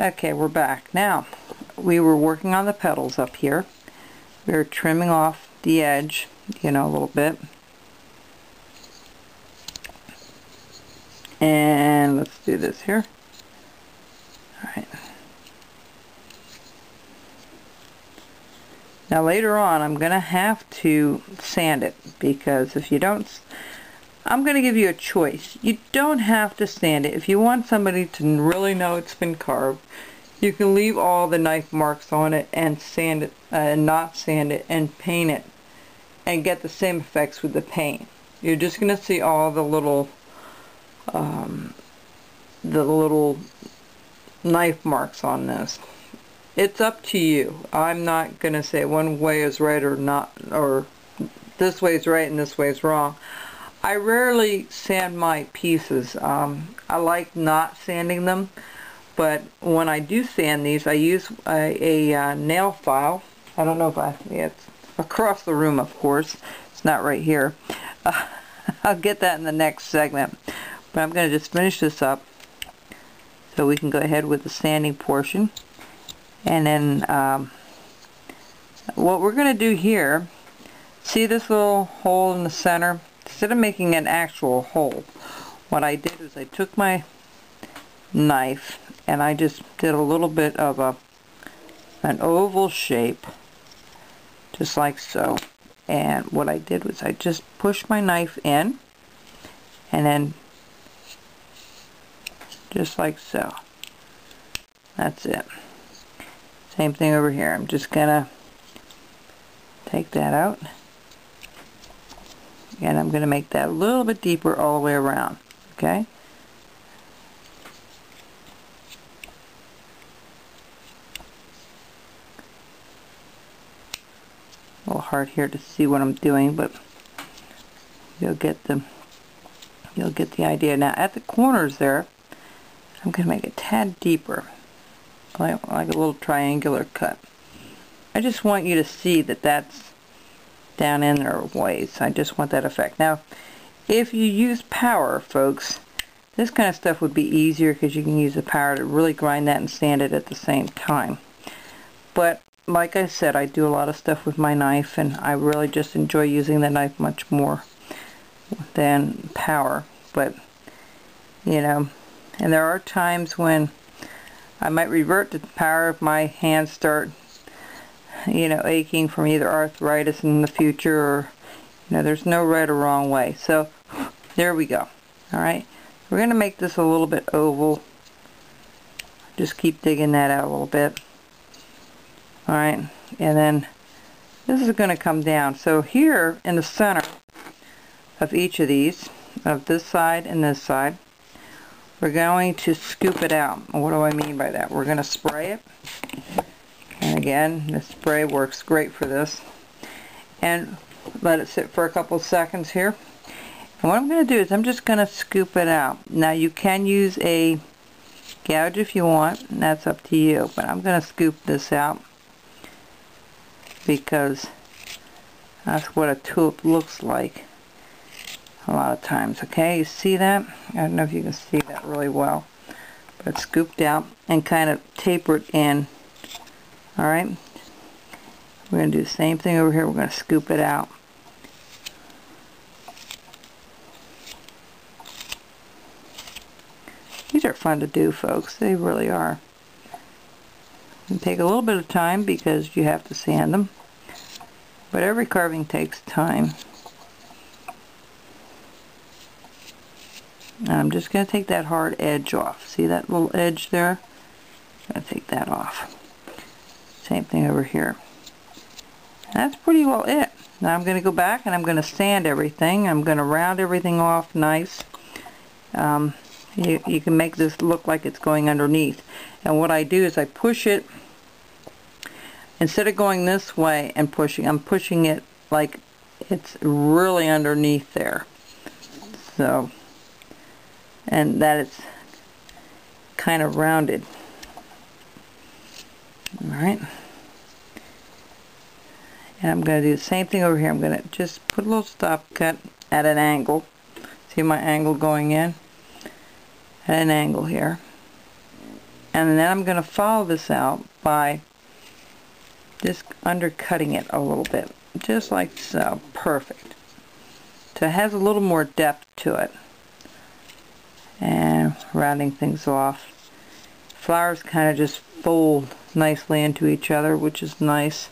Okay, we're back. Now, we were working on the petals up here. We were trimming off the edge, a little bit. And let's do this here. Alright. Now later on, I'm going to have to sand it, because if you don't, I'm going to give you a choice. You don't have to sand it. If you want somebody to really know it's been carved, you can leave all the knife marks on it and sand it, not sand it, and paint it, and get the same effects with the paint. You're just going to see all the little knife marks on this. It's up to you. I'm not going to say one way is right or not, or this way is right and this way is wrong. I rarely sand my pieces. I like not sanding them, but when I do sand these, I use a nail file. I don't know if it's across the room, of course. It's not right here. I'll get that in the next segment. But I'm going to just finish this up so we can go ahead with the sanding portion. And then what we're going to do here, see this little hole in the center? Instead of making an actual hole, what I did is I took my knife and I just did a little bit of an oval shape, just like so. And what I did was I just pushed my knife in, and then just like so. That's it. Same thing over here. I'm just gonna take that out, and I'm gonna make that a little bit deeper all the way around. Okay? A little hard here to see what I'm doing, but you'll get the idea. Now at the corners there, I'm going to make it a tad deeper, like a little triangular cut. I just want you to see that that's down in there ways. I just want that effect. Now, if you use power, folks, this kind of stuff would be easier because you can use the power to really grind that and sand it at the same time. But like I said, I do a lot of stuff with my knife, and I really just enjoy using the knife much more than power. But, and there are times when I might revert to power if my hands start, aching from either arthritis in the future, or, there's no right or wrong way. So, there we go. Alright, we're going to make this a little bit oval. Just keep digging that out a little bit. Alright, and then this is going to come down. So here in the center of each of these, of this side and this side, we're going to scoop it out. What do I mean by that? We're going to spray it. And again, the spray works great for this. And let it sit for a couple seconds here. And what I'm going to do is I'm just going to scoop it out. Now you can use a gouge if you want, and that's up to you. But I'm going to scoop this out because that's what a tulip looks like a lot of times. Okay, you see that? I don't know if you can see that really well, but it's scooped out and kind of tapered in. Alright, we're going to do the same thing over here. We're going to scoop it out. These are fun to do, folks. They really are. They take a little bit of time because you have to sand them, but every carving takes time. I'm just going to take that hard edge off. See that little edge there? I'm going to take that off. Same thing over here. That's pretty well it. Now I'm going to go back and I'm going to sand everything. I'm going to round everything off nice. You can make this look like it's going underneath. And what I do is I push it, instead of going this way and pushing, I'm pushing it like it's really underneath there. So, and that it's kind of rounded. Alright. And I'm going to do the same thing over here. I'm going to just put a little stop cut at an angle. See my angle going in? At an angle here. And then I'm going to follow this out by just undercutting it a little bit, just like so. Perfect. So it has a little more depth to it. And rounding things off. Flowers kind of just fold nicely into each other, which is nice.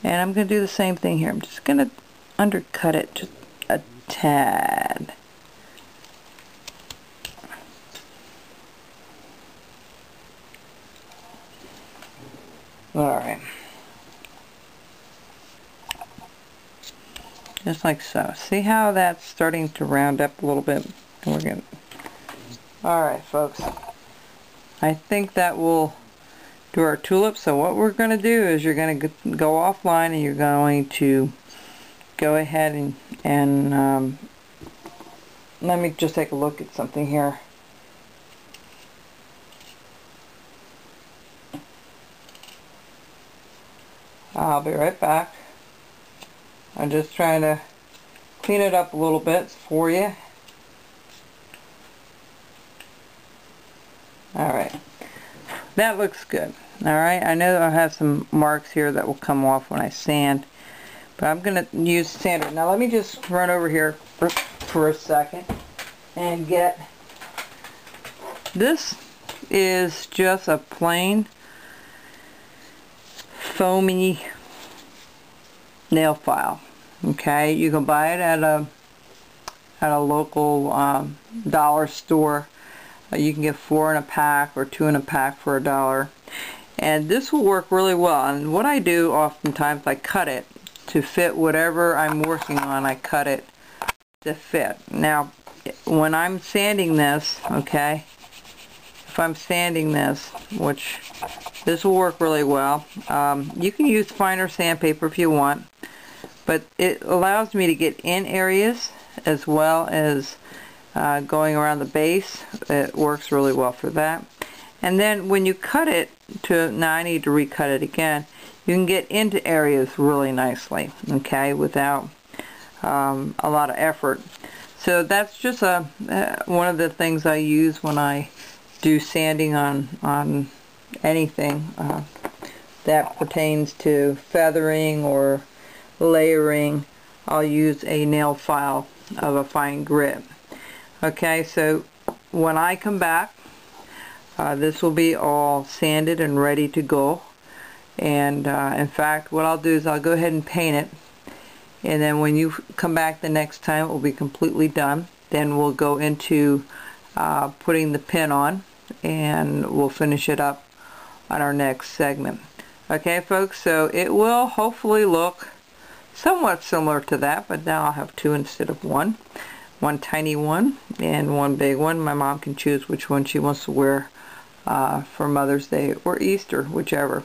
And I'm going to do the same thing here. I'm just going to undercut it just a tad. Alright. Just like so. See how that's starting to round up a little bit? And we're going to... Alright, folks. I think that will do our tulip. So what we're going to do is you're going to go offline and you're going to go ahead and let me just take a look at something here. I'll be right back. I'm just trying to clean it up a little bit for you. Alright. That looks good. Alright, I know that I have some marks here that will come off when I sand, but I'm going to use sander. Now let me just run over here for a second and get... This is just a plain foamy nail file. Okay, you can buy it at a local dollar store. You can get 4 in a pack or 2 in a pack for $1. And this will work really well. And what I do oftentimes, I cut it to fit whatever I'm working on. I cut it to fit. Now, when I'm sanding this, okay, if I'm sanding this, which this will work really well. You can use finer sandpaper if you want, but it allows me to get in areas as well as going around the base. It works really well for that. And then when you cut it to, now I need to recut it again, you can get into areas really nicely, okay, without a lot of effort. So that's just one of the things I use when I do sanding on anything that pertains to feathering or layering. I'll use a nail file of a fine grit. Okay, so when I come back, this will be all sanded and ready to go. And in fact, what I'll do is I'll go ahead and paint it, and then when you come back the next time, it will be completely done. Then we'll go into putting the pin on, and we'll finish it up on our next segment. Okay, folks, so it will hopefully look somewhat similar to that, but now I'll have 2 instead of 1. One tiny one and one big one. My mom can choose which one she wants to wear for Mother's Day or Easter, whichever.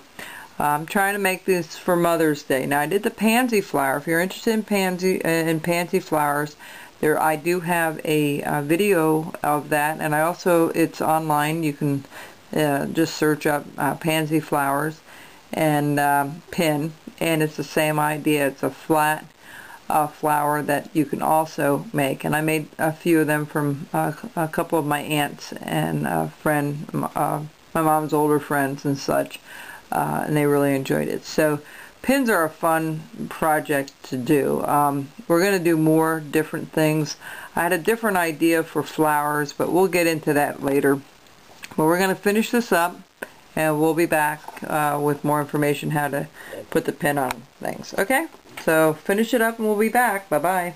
I'm trying to make this for Mother's Day. Now I did the pansy flower. If you're interested in pansy flowers, I do have a video of that, and it's online. You can just search up pansy flowers and pin, and it's the same idea. It's a flat flower that you can also make, and I made a few of them from a couple of my aunts and a friend, my mom's older friends and such, and they really enjoyed it. So pins are a fun project to do. We're going to do more different things. I had a different idea for flowers, but we'll get into that later. But we're going to finish this up, and we'll be back with more information how to put the pin on things. Okay? So finish it up and we'll be back. Bye-bye.